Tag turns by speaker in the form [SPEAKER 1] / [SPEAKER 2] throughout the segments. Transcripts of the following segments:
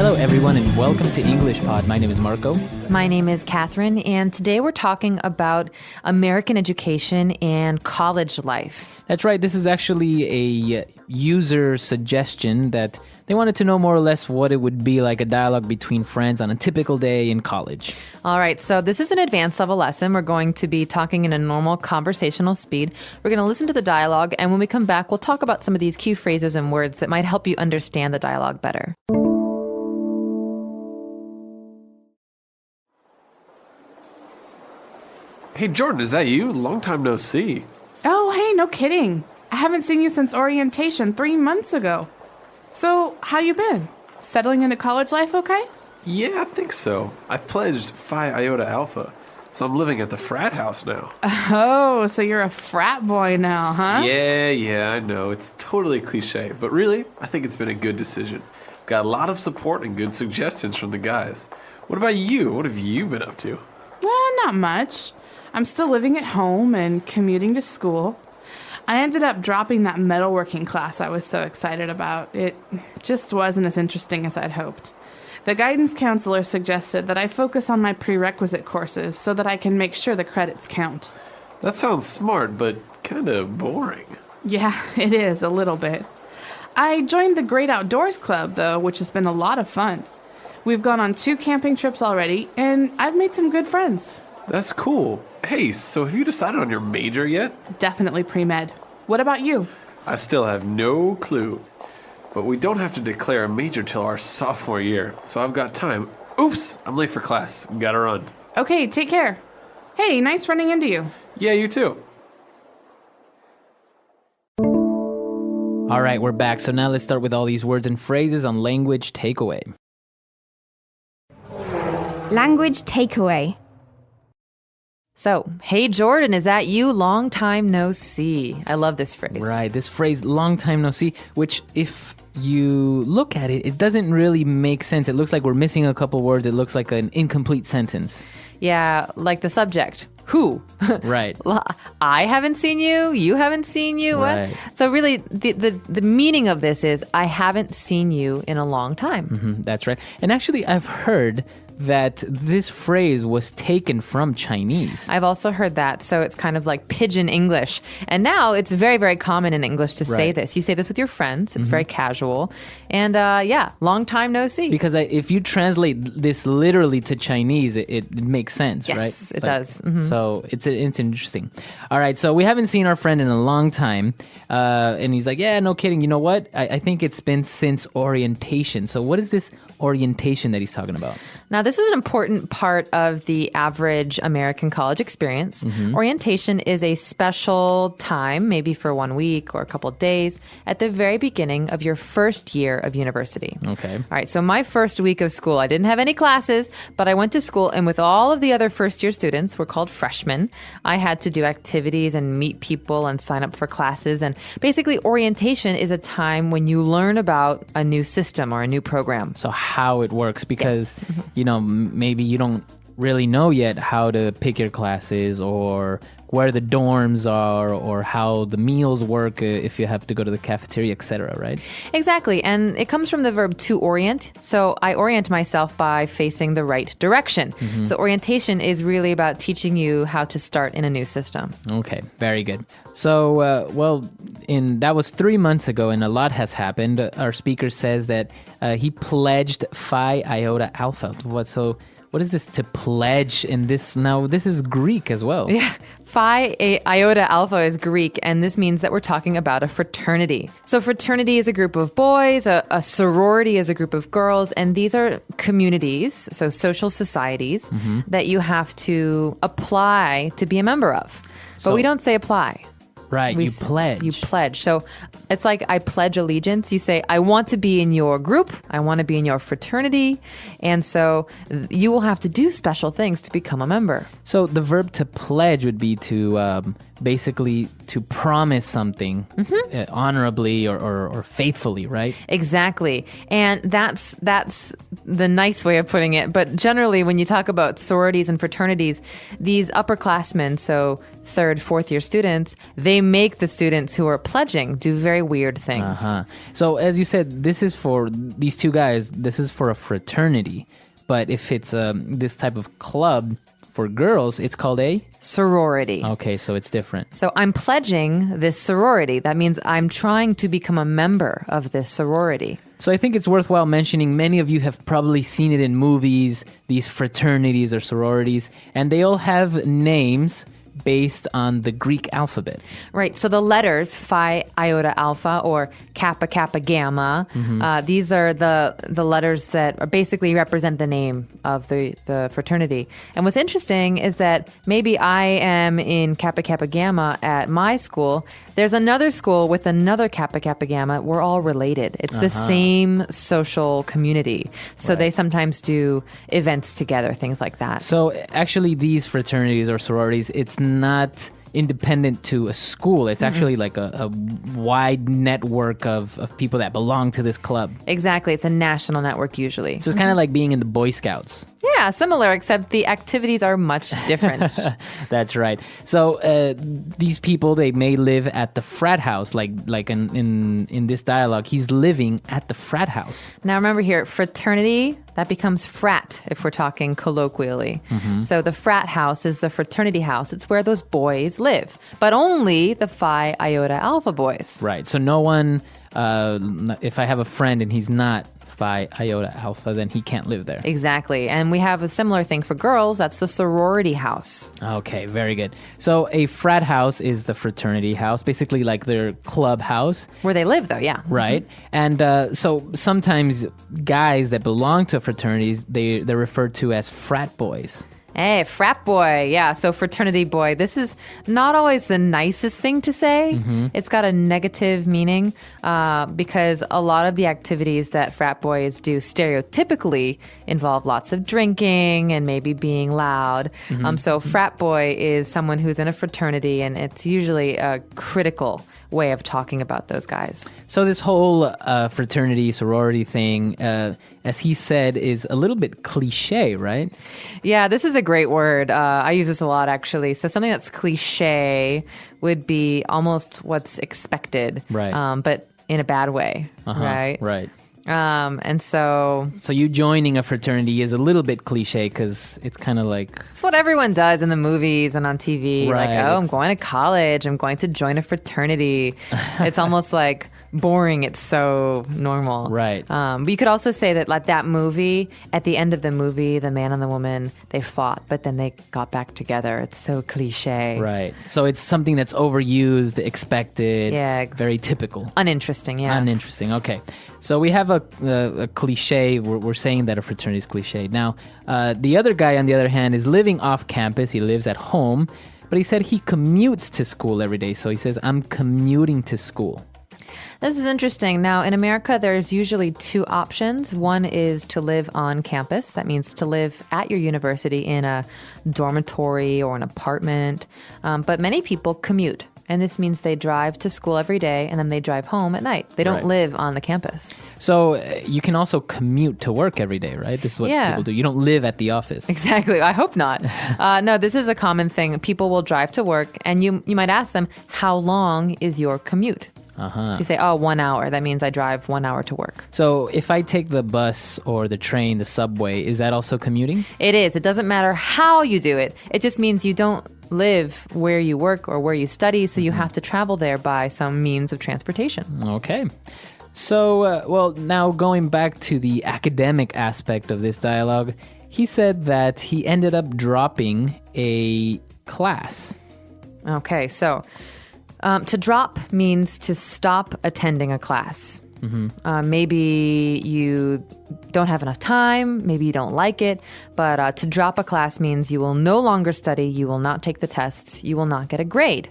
[SPEAKER 1] Hello, everyone, and welcome to English Pod. My name is Marco.
[SPEAKER 2] My name is Catherine, and today we're talking about American education and college life.
[SPEAKER 1] That's right. This is actually a user suggestion that they wanted to know more or less what it would be like a dialogue between friends on a typical day in college.
[SPEAKER 2] All right, so this is an advanced level lesson. We're going to be talking in a normal conversational speed. We're going to listen to the dialogue, and when we come back, we'll talk about some of these key phrases and words that might help you understand the dialogue better.
[SPEAKER 3] Hey, Jordan, is that you? Long time no see.
[SPEAKER 4] Oh, hey, no kidding. I haven't seen you since orientation 3 months ago. So, how you been? Settling into college life okay?
[SPEAKER 3] Yeah, I think so. I pledged Phi Iota Alpha, so I'm living at the frat house now.
[SPEAKER 4] Oh, so you're a frat boy now, huh?
[SPEAKER 3] Yeah, I know. It's totally cliche, but really, I think it's been a good decision. Got a lot of support and good suggestions from the guys. What about you? What have you been up to?
[SPEAKER 4] Not much. I'm still living at home and commuting to school. I ended up dropping that metalworking class I was so excited about. It just wasn't as interesting as I'd hoped. The guidance counselor suggested that I focus on my prerequisite courses so that I can make sure the credits count.
[SPEAKER 3] That sounds smart, but kind of boring.
[SPEAKER 4] Yeah, it is, a little bit. I joined the Great Outdoors Club, though, which has been a lot of fun. We've gone on 2 camping trips already, and I've made some good friends.
[SPEAKER 3] That's cool. Hey, so have you decided on your major yet?
[SPEAKER 4] Definitely pre-med. What about you?
[SPEAKER 3] I still have no clue. But we don't have to declare a major till our sophomore year, so I've got time. Oops, I'm late for class. Gotta run.
[SPEAKER 4] Okay, take care. Hey, nice running into you.
[SPEAKER 3] Yeah, you too.
[SPEAKER 1] All right, we're back. So now let's start with all these words and phrases on language takeaway.
[SPEAKER 5] Language takeaway.
[SPEAKER 2] So, hey Jordan, is that you? Long time no see. I love this phrase.
[SPEAKER 1] Right, this phrase, long time no see, which if you look at it, it doesn't really make sense. It looks like we're missing a couple words. It looks like an incomplete sentence.
[SPEAKER 2] Yeah, like the subject. Who?
[SPEAKER 1] Right.
[SPEAKER 2] I haven't seen you. You haven't seen you. What?
[SPEAKER 1] Right.
[SPEAKER 2] So really, the meaning of this is I haven't seen you in a long time.
[SPEAKER 1] That's right. And actually, I've heard that this phrase was taken from Chinese.
[SPEAKER 2] I've also heard that. So it's kind of like pidgin English. And now it's very, very common in English to say
[SPEAKER 1] Right.
[SPEAKER 2] this. You say this with your friends. It's very casual. And yeah, long time no see.
[SPEAKER 1] Because if you translate this literally to Chinese, it makes sense,
[SPEAKER 2] Yes,
[SPEAKER 1] right?
[SPEAKER 2] it does.
[SPEAKER 1] So it's interesting. All right, so we haven't seen our friend in a long time. And he's like, yeah, no kidding. You know what? I think it's been since orientation. So what is this orientation that he's talking about?
[SPEAKER 2] Now, this is an important part of the average American college experience. Orientation is a special time, maybe for 1 week or a couple of days, at the very beginning of your first year of university.
[SPEAKER 1] Okay.
[SPEAKER 2] All right, so my first week of school, I didn't have any classes, but I went to school, and with all of the other first-year students, we're called freshmen, I had to do activities and meet people and sign up for classes. And basically, orientation is a time when you learn about a new system or a new program.
[SPEAKER 1] So how it works, because, you know, maybe you don't really know yet how to pick your classes or where the dorms are or how the meals work if you have to go to the cafeteria, etc., right?
[SPEAKER 2] Exactly, and it comes from the verb to orient. So I orient myself by facing the right direction. So orientation is really about teaching you how to start in a new system.
[SPEAKER 1] Okay, very good. So, that was 3 months ago, and a lot has happened. Our speaker says that he pledged Phi Iota Alpha. What is this to pledge in this? Now, this is Greek as well.
[SPEAKER 2] Yeah, Phi Iota Alpha is Greek, and this means that we're talking about a fraternity. So fraternity is a group of boys, a sorority is a group of girls, and these are communities, so social societies, that you have to apply to be a member of. But we don't say apply.
[SPEAKER 1] Right, you pledge.
[SPEAKER 2] You pledge. So it's like I pledge allegiance. You say, I want to be in your group. I want to be in your fraternity. And so you will have to do special things to become a member.
[SPEAKER 1] So the verb to pledge would be to basically to promise something honorably or faithfully, right?
[SPEAKER 2] Exactly. And that's the nice way of putting it. But generally, when you talk about sororities and fraternities, these upperclassmen, so third, fourth year students, they make the students who are pledging do very weird things.
[SPEAKER 1] So as you said, this is for these two guys, this is for a fraternity. But if it's this type of club for girls, it's called a?
[SPEAKER 2] Sorority.
[SPEAKER 1] Okay, so it's different.
[SPEAKER 2] So I'm pledging this sorority. That means I'm trying to become a member of this sorority.
[SPEAKER 1] So I think it's worthwhile mentioning many of you have probably seen it in movies, these fraternities or sororities, and they all have names based on the Greek alphabet.
[SPEAKER 2] Right. So the letters Phi, Iota, Alpha, or Kappa, Kappa, Gamma, these are the letters that basically represent the name of the fraternity. And what's interesting is that maybe I am in Kappa, Kappa, Gamma at my school. There's another school with another Kappa, Kappa, Gamma. We're all related. It's the same social community. So they sometimes do events together, things like that.
[SPEAKER 1] So actually these fraternities or sororities, it's not independent to a school. It's actually like a wide network of people that belong to this club.
[SPEAKER 2] Exactly. It's a national network usually.
[SPEAKER 1] So it's kind of like being in the Boy Scouts.
[SPEAKER 2] Yeah, similar, except the activities are much different.
[SPEAKER 1] That's right. So these people, they may live at the frat house, like in this dialogue. He's living at the frat house.
[SPEAKER 2] Now remember here, fraternity, that becomes frat if we're talking colloquially. So the frat house is the fraternity house. It's where those boys live, but only the Phi Iota Alpha boys.
[SPEAKER 1] Right. So no one, if I have a friend and he's not Phi Iota Alpha, then he can't live there.
[SPEAKER 2] Exactly. And we have a similar thing for girls. That's the sorority house.
[SPEAKER 1] Okay, very good. So a frat house is the fraternity house, basically like their club house.
[SPEAKER 2] Where they live, though, yeah.
[SPEAKER 1] Right. And so sometimes guys that belong to fraternities, they're referred to as frat boys.
[SPEAKER 2] Hey, frat boy. Yeah, so fraternity boy. This is not always the nicest thing to say. It's got a negative meaning because a lot of the activities that frat boys do stereotypically involve lots of drinking and maybe being loud. So frat boy is someone who's in a fraternity, and it's usually a critical way of talking about those guys.
[SPEAKER 1] So this whole fraternity, sorority thing, as he said, is a little bit cliche, right?
[SPEAKER 2] Yeah, this is a great word. I use this a lot, actually. So something that's cliche would be almost what's expected,
[SPEAKER 1] Right.
[SPEAKER 2] But in a bad way, right?
[SPEAKER 1] Right.
[SPEAKER 2] And so
[SPEAKER 1] you joining a fraternity is a little bit cliche because it's kind of like...
[SPEAKER 2] it's what everyone does in the movies and on TV.
[SPEAKER 1] Right,
[SPEAKER 2] Like, I'm going to college. I'm going to join a fraternity. It's almost like boring. It's so normal.
[SPEAKER 1] Right.
[SPEAKER 2] But you could also say that like that movie, at the end of the movie, the man and the woman, they fought, but then they got back together. It's so cliche.
[SPEAKER 1] Right. So it's something that's overused, expected,
[SPEAKER 2] Yeah.
[SPEAKER 1] very typical.
[SPEAKER 2] Uninteresting, yeah.
[SPEAKER 1] Uninteresting. Okay. So we have a cliche. We're saying that a fraternity is cliche. Now, the other guy, on the other hand, is living off campus. He lives at home, but he said he commutes to school every day. So he says, I'm commuting to school.
[SPEAKER 2] This is interesting. Now, in America, there's usually two options. One is to live on campus. That means to live at your university in a dormitory or an apartment. But many people commute. And this means they drive to school every day and then they drive home at night. They don't
[SPEAKER 1] Right.
[SPEAKER 2] live on the campus.
[SPEAKER 1] So you can also commute to work every day, right? This is what
[SPEAKER 2] Yeah.
[SPEAKER 1] people do. You don't live at the office.
[SPEAKER 2] Exactly. I hope not. No, this is a common thing. People will drive to work and you might ask them, how long is your commute? So you say, 1 hour. That means I drive 1 hour to work.
[SPEAKER 1] So if I take the bus or the train, the subway, is that also commuting?
[SPEAKER 2] It is. It doesn't matter how you do it. It just means you don't live where you work or where you study, so you have to travel there by some means of transportation.
[SPEAKER 1] Okay. So, well, now going back to the academic aspect of this dialogue, he said that he ended up dropping a class.
[SPEAKER 2] Okay, so to drop means to stop attending a class. Maybe you don't have enough time, maybe you don't like it, but to drop a class means you will no longer study, you will not take the tests, you will not get a grade.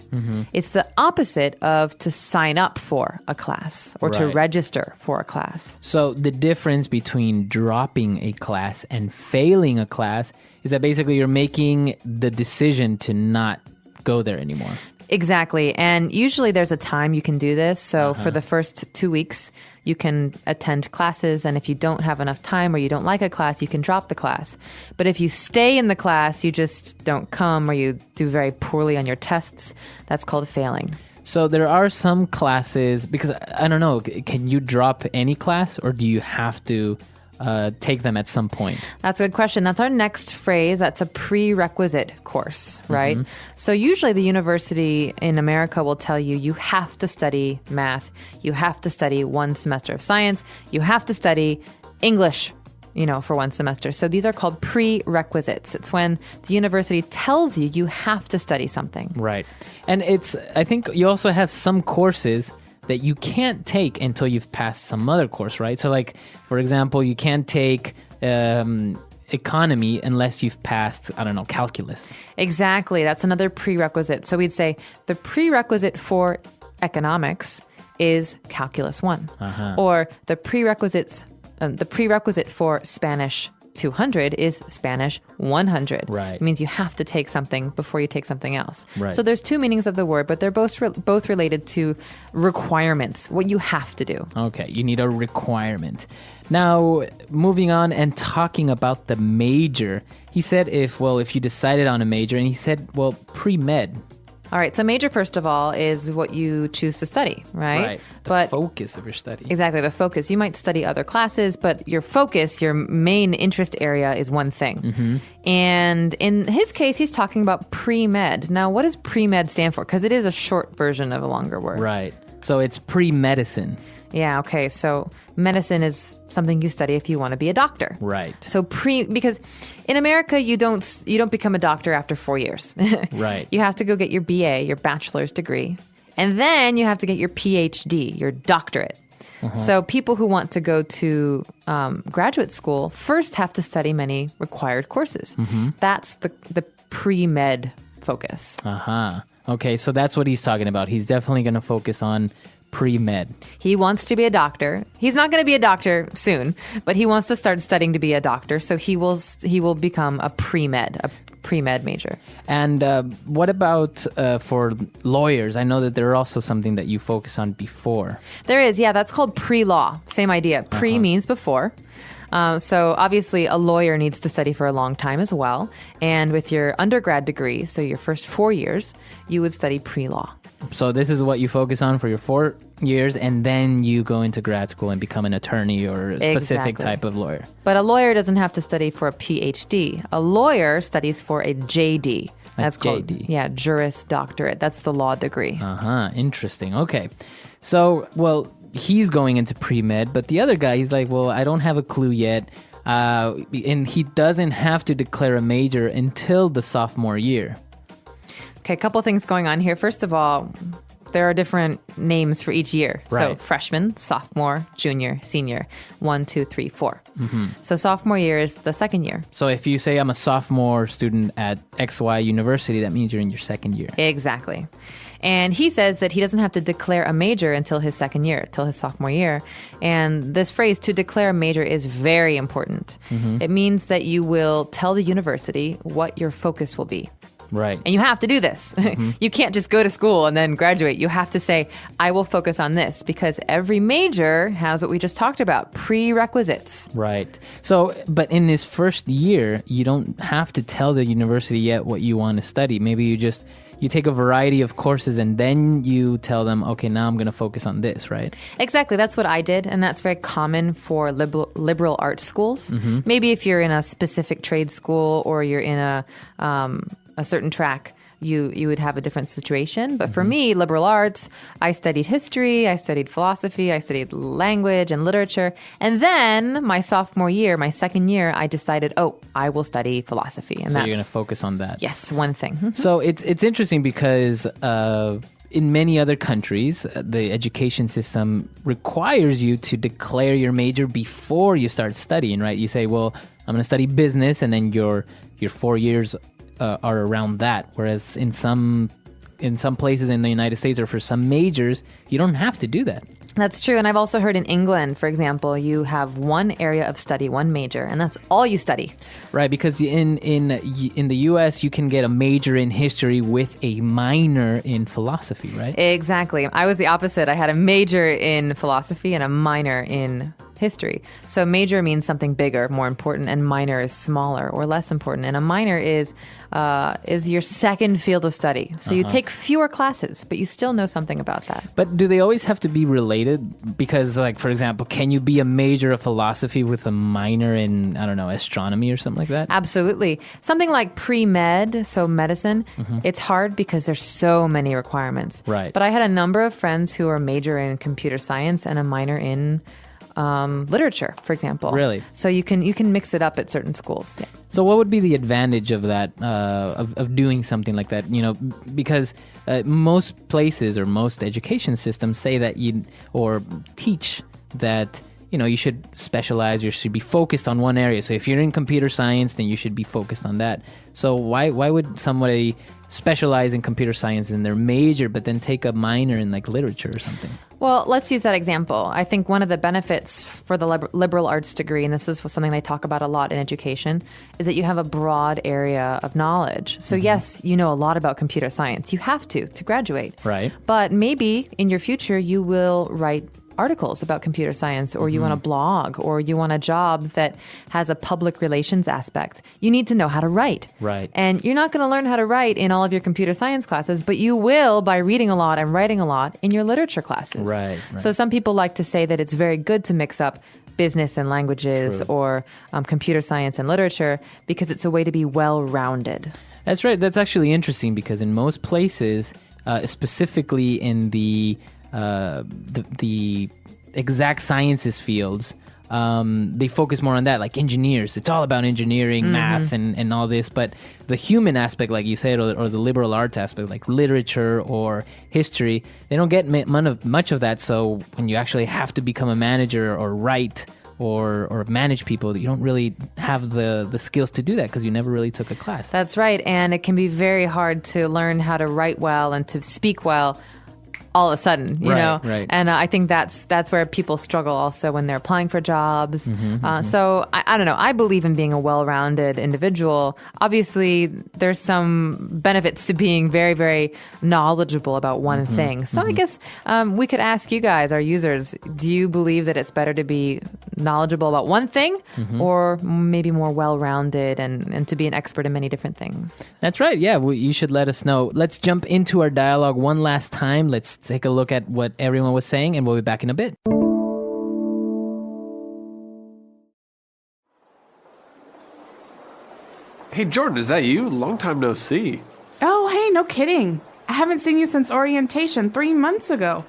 [SPEAKER 2] It's the opposite of to sign up for a class or to
[SPEAKER 1] Right.
[SPEAKER 2] register for a class.
[SPEAKER 1] So the difference between dropping a class and failing a class is that basically you're making the decision to not go there anymore.
[SPEAKER 2] Exactly. And usually there's a time you can do this. So for the first 2 weeks, you can attend classes. And if you don't have enough time or you don't like a class, you can drop the class. But if you stay in the class, you just don't come or you do very poorly on your tests, that's called failing.
[SPEAKER 1] So there are some classes, because I don't know, can you drop any class or do you have to take them at some point?
[SPEAKER 2] That's a good question. That's our next phrase. That's a prerequisite course, right? So usually the university in America will tell you, you have to study math. You have to study 1 semester of science. You have to study English, for 1 semester. So these are called prerequisites. It's when the university tells you you have to study something.
[SPEAKER 1] Right. And I think you also have some courses that you can't take until you've passed some other course, right? So like, for example, you can't take economy unless you've passed, I don't know, calculus.
[SPEAKER 2] Exactly. That's another prerequisite. So we'd say the prerequisite for economics is calculus 1. Or the prerequisite for Spanish 200 is Spanish 100.
[SPEAKER 1] Right.
[SPEAKER 2] It means you have to take something before you take something else.
[SPEAKER 1] Right.
[SPEAKER 2] So there's 2 meanings of the word, but they're both related to requirements, what you have to do.
[SPEAKER 1] Okay, you need a requirement. Now, moving on and talking about the major, he said if you decided on a major, and he said, pre-med.
[SPEAKER 2] All right, so major, first of all, is what you choose to study, right?
[SPEAKER 1] Right, the focus of your study.
[SPEAKER 2] Exactly, the focus. You might study other classes, but your focus, your main interest area is one thing. And in his case, he's talking about pre-med. Now, what does pre-med stand for? Because it is a short version of a longer word.
[SPEAKER 1] Right, so it's pre-medicine.
[SPEAKER 2] Yeah, okay, so medicine is something you study if you want to be a doctor.
[SPEAKER 1] Right.
[SPEAKER 2] So because in America you don't become a doctor after 4 years.
[SPEAKER 1] Right.
[SPEAKER 2] You have to go get your BA, your bachelor's degree, and then you have to get your PhD, your doctorate. So people who want to go to graduate school first have to study many required courses. That's the pre-med focus.
[SPEAKER 1] Okay, so that's what he's talking about. He's definitely going to focus on pre-med.
[SPEAKER 2] He wants to be a doctor. He's not going to be a doctor soon, but he wants to start studying to be a doctor. So he will become a pre-med major.
[SPEAKER 1] And what about for lawyers? I know that there are also something that you focus on before.
[SPEAKER 2] There is, yeah. That's called pre-law. Same idea. Pre means before. So obviously a lawyer needs to study for a long time as well. And with your undergrad degree, so your first 4 years, you would study pre-law.
[SPEAKER 1] So this is what you focus on for your 4 years, and then you go into grad school and become an attorney or a specific type of lawyer.
[SPEAKER 2] But a lawyer doesn't have to study for a PhD. A lawyer studies for a JD. That's called, Juris Doctorate. That's the law degree.
[SPEAKER 1] Interesting. Okay. So, he's going into pre-med, but the other guy, he's like, I don't have a clue yet. And he doesn't have to declare a major until the sophomore year.
[SPEAKER 2] Okay, a couple things going on here. First of all, there are different names for each year.
[SPEAKER 1] Right.
[SPEAKER 2] So freshman, sophomore, junior, senior. 1, 2, 3, 4. So sophomore year is the second year.
[SPEAKER 1] So if you say I'm a sophomore student at XY University, that means you're in your second year.
[SPEAKER 2] Exactly. And he says that he doesn't have to declare a major until his second year, till his sophomore year. And this phrase, to declare a major, is very important. It means that you will tell the university what your focus will be.
[SPEAKER 1] Right.
[SPEAKER 2] And you have to do this. You can't just go to school and then graduate. You have to say, I will focus on this, because every major has what we just talked about, prerequisites.
[SPEAKER 1] Right. So, but in this first year, you don't have to tell the university yet what you want to study. Maybe you take a variety of courses and then you tell them, okay, now I'm going to focus on this, right?
[SPEAKER 2] Exactly. That's what I did. And that's very common for liberal arts schools. Maybe if you're in a specific trade school or you're in a certain track, you would have a different situation. But for me, liberal arts, I studied history, I studied philosophy, I studied language and literature. And then my sophomore year, my second year, I decided, I will study philosophy. And
[SPEAKER 1] so you're going to focus on that.
[SPEAKER 2] Yes, one thing.
[SPEAKER 1] So it's interesting because in many other countries, the education system requires you to declare your major before you start studying, right? You say, I'm going to study business, and then your 4 years are around that. Whereas in some places in the United States, or for some majors, you don't have to do that.
[SPEAKER 2] That's true. And I've also heard in England, for example, you have one area of study, one major, and that's all you study.
[SPEAKER 1] Right, because in the U.S. you can get a major in history with a minor in philosophy, right?
[SPEAKER 2] Exactly. I was the opposite. I had a major in philosophy and a minor in history. So major means something bigger, more important, and minor is smaller or less important. And a minor is your second field of study. So you take fewer classes, but you still know something about that.
[SPEAKER 1] But do they always have to be related? Because, like, for example, can you be a major of philosophy with a minor in, I don't know, astronomy or something like that?
[SPEAKER 2] Absolutely. Something like pre-med, so medicine, it's hard because there's so many requirements.
[SPEAKER 1] Right.
[SPEAKER 2] But I had a number of friends who are major in computer science and a minor in literature, for example.
[SPEAKER 1] Really?
[SPEAKER 2] So you can mix it up at certain schools. Yeah.
[SPEAKER 1] So what would be the advantage of that, of doing something like that? Because most places or most education systems say that or teach that, you should specialize, you should be focused on one area. So if you're in computer science, then you should be focused on that. So why would somebody specialize in computer science in their major, but then take a minor in like literature or something?
[SPEAKER 2] Well, let's use that example. I think one of the benefits for the liberal arts degree, and this is something they talk about a lot in education, is that you have a broad area of knowledge. So yes, you know a lot about computer science. You have to graduate.
[SPEAKER 1] Right.
[SPEAKER 2] But maybe in your future you will write articles about computer science, or you want a blog, or you want a job that has a public relations aspect. You need to know how to write.
[SPEAKER 1] Right.
[SPEAKER 2] And you're not going to learn how to write in all of your computer science classes, but you will by reading a lot and writing a lot in your literature classes.
[SPEAKER 1] Right.
[SPEAKER 2] So some people like to say that it's very good to mix up business and languages or computer science and literature because it's a way to be well-rounded.
[SPEAKER 1] That's right. That's actually interesting because in most places, specifically in the exact sciences fields, they focus more on that, like engineers. It's all about engineering, math, and all this. But the human aspect, like you said, or the liberal arts aspect, like literature or history, they don't get much of that. So when you actually have to become a manager or write or manage people, you don't really have the skills to do that because you never really took a class.
[SPEAKER 2] That's right. And it can be very hard to learn how to write well and to speak well all of a sudden, you know?
[SPEAKER 1] Right.
[SPEAKER 2] And I think that's where people struggle also when they're applying for jobs. So I don't know. I believe in being a well-rounded individual. Obviously, there's some benefits to being very, very knowledgeable about one thing. So I guess we could ask you guys, our users, do you believe that it's better to be knowledgeable about one thing or maybe more well-rounded and to be an expert in many different things?
[SPEAKER 1] That's right. Yeah, you should let us know. Let's jump into our dialogue one last time. Let's take a look at what everyone was saying, and we'll be back in a bit.
[SPEAKER 3] Hey, Jordan, is that you? Long time no see.
[SPEAKER 4] Oh, hey, no kidding. I haven't seen you since orientation 3 months ago.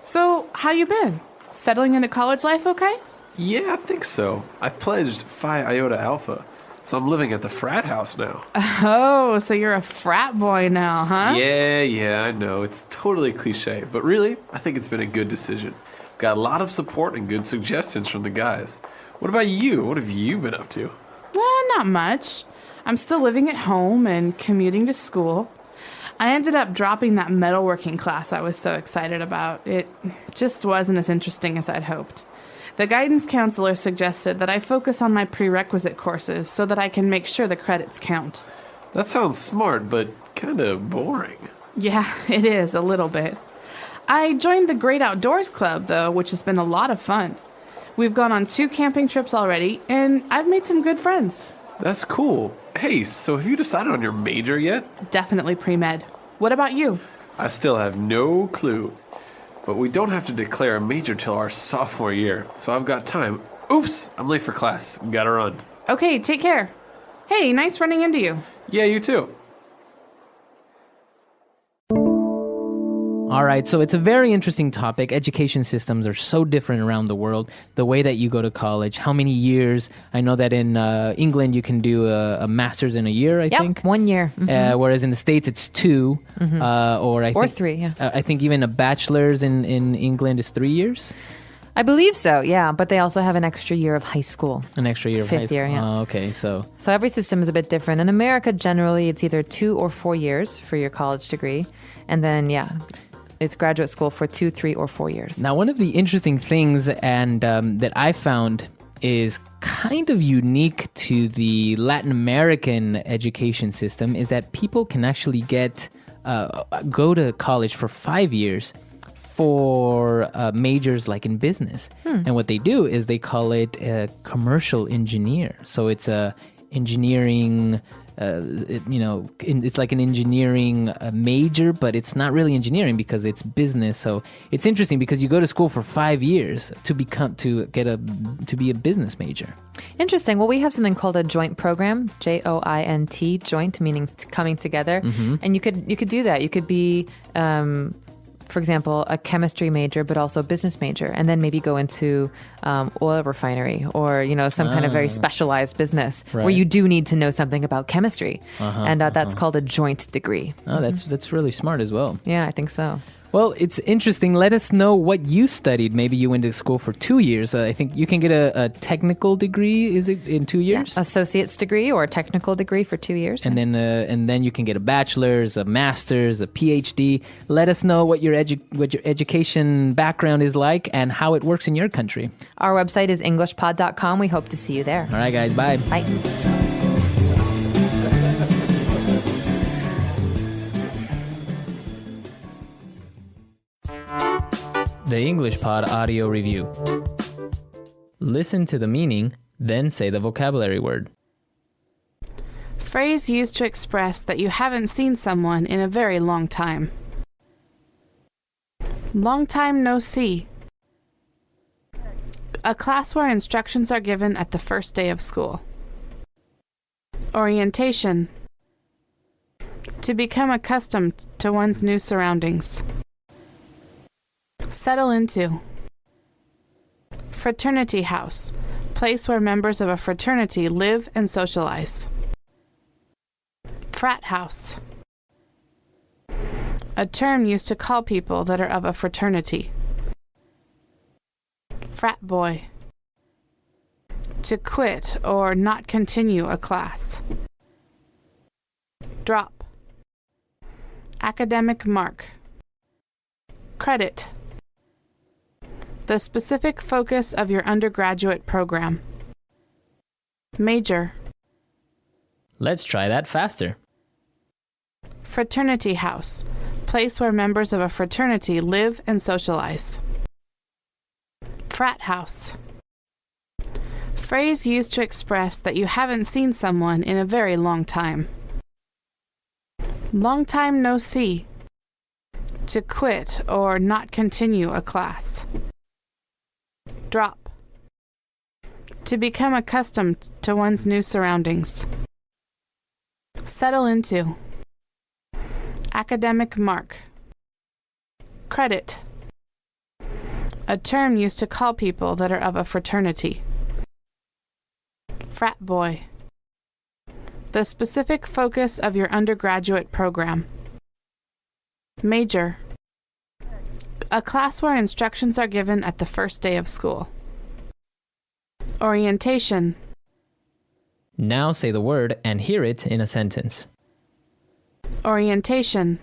[SPEAKER 4] So, how you been? Settling into college life okay?
[SPEAKER 3] Yeah, I think so. I pledged Phi Iota Alpha, so I'm living at the frat house now.
[SPEAKER 4] Oh, so you're a frat boy now, huh?
[SPEAKER 3] Yeah, I know. It's totally cliche, but really, I think it's been a good decision. Got a lot of support and good suggestions from the guys. What about you? What have you been up to?
[SPEAKER 4] Not much. I'm still living at home and commuting to school. I ended up dropping that metalworking class I was so excited about. It just wasn't as interesting as I'd hoped. The guidance counselor suggested that I focus on my prerequisite courses so that I can make sure the credits count.
[SPEAKER 3] That sounds smart, but kind of boring.
[SPEAKER 4] Yeah, it is, a little bit. I joined the Great Outdoors Club, though, which has been a lot of fun. We've gone on 2 camping trips already, and I've made some good friends.
[SPEAKER 3] That's cool. Hey, so have you decided on your major yet?
[SPEAKER 4] Definitely pre-med. What about you?
[SPEAKER 3] I still have no clue. But we don't have to declare a major till our sophomore year, so I've got time. Oops, I'm late for class. Gotta run.
[SPEAKER 4] Okay, take care. Hey, nice running into you.
[SPEAKER 3] Yeah, you too.
[SPEAKER 1] All right, so it's a very interesting topic. Education systems are so different around the world. The way that you go to college, how many years. I know that in England you can do a master's in a year, I think.
[SPEAKER 2] 1 year.
[SPEAKER 1] Whereas in the States it's 2, or
[SPEAKER 2] 3, yeah.
[SPEAKER 1] I think even a bachelor's in England is 3 years.
[SPEAKER 2] I believe so, yeah. But they also have an extra year of high school.
[SPEAKER 1] An extra year of high
[SPEAKER 2] Fifth
[SPEAKER 1] school.
[SPEAKER 2] year, yeah.
[SPEAKER 1] Oh, okay, so
[SPEAKER 2] every system is a bit different. In America, generally, it's either 2 or 4 years for your college degree. And then, it's graduate school for 2, 3, or 4 years.
[SPEAKER 1] Now, one of the interesting things and that I found is kind of unique to the Latin American education system is that people can actually go to college for 5 years for majors like in business. And what they do is they call it a commercial engineer. So it's a engineering, it's like an engineering major, but it's not really engineering because it's business. So it's interesting because you go to school for 5 years to be a business major.
[SPEAKER 2] Interesting. Well, we have something called a joint program, JOINT, joint meaning coming together. And you could do that. You could be, for example, a chemistry major, but also a business major, and then maybe go into oil refinery or, some kind of very specialized business where you do need to know something about chemistry. And that's called a joint degree.
[SPEAKER 1] Oh, that's really smart as well.
[SPEAKER 2] Yeah, I think so.
[SPEAKER 1] Well, it's interesting. Let us know what you studied. Maybe you went to school for 2 years. I think you can get a technical degree. Is it in 2 years?
[SPEAKER 2] Yeah. Associate's degree or a technical degree for 2 years.
[SPEAKER 1] And then you can get a bachelor's, a master's, a PhD. Let us know what your education background is like and how it works in your country.
[SPEAKER 2] Our website is englishpod.com. We hope to see you there.
[SPEAKER 1] All right, guys. Bye.
[SPEAKER 2] Bye.
[SPEAKER 1] The English Pod Audio Review. Listen to the meaning, then say the vocabulary word.
[SPEAKER 4] Phrase used to express that you haven't seen someone in a very long time. Long time no see. A class where instructions are given at the first day of school. Orientation. To become accustomed to one's new surroundings. Settle into. Fraternity house. Place where members of a fraternity live and socialize. Frat house. A term used to call people that are of a fraternity. Frat boy. To quit or not continue a class. Drop. Academic mark. Credit. The specific focus of your undergraduate program. Major.
[SPEAKER 1] Let's try that faster.
[SPEAKER 4] Fraternity house. Place where members of a fraternity live and socialize. Frat house. Phrase used to express that you haven't seen someone in a very long time. Long time no see. To quit or not continue a class. Drop. To become accustomed to one's new surroundings. Settle into. Academic mark. Credit. A term used to call people that are of a fraternity. Frat boy. The specific focus of your undergraduate program. Major. A class where instructions are given at the first day of school. Orientation.
[SPEAKER 1] Now say the word and hear it in a sentence.
[SPEAKER 4] Orientation.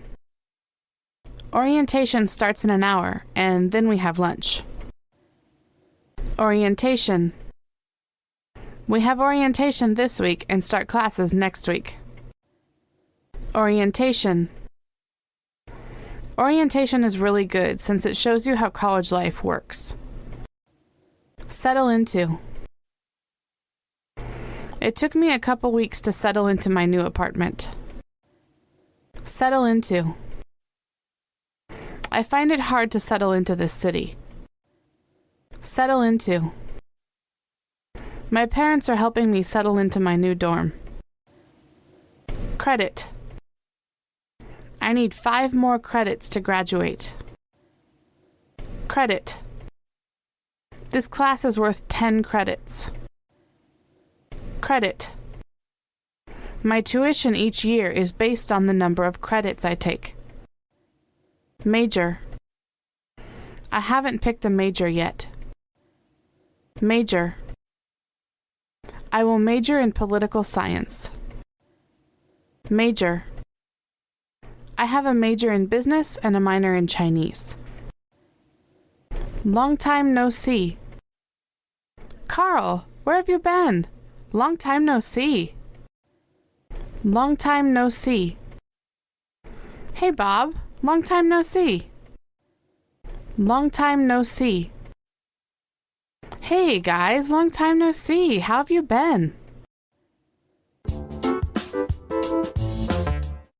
[SPEAKER 4] Orientation starts in an hour, and then we have lunch. Orientation. We have orientation this week and start classes next week. Orientation. Orientation is really good since it shows you how college life works. Settle into. It took me a couple weeks to settle into my new apartment. Settle into. I find it hard to settle into this city. Settle into. My parents are helping me settle into my new dorm. Credit. I need 5 more credits to graduate. Credit. This class is worth 10 credits. Credit. My tuition each year is based on the number of credits I take. Major. I haven't picked a major yet. Major. I will major in political science. Major. I have a major in business and a minor in Chinese. Long time no see. Carl, where have you been? Long time no see. Long time no see. Hey, Bob. Long time no see. Long time no see. Hey, guys. Long time no see. How have you been?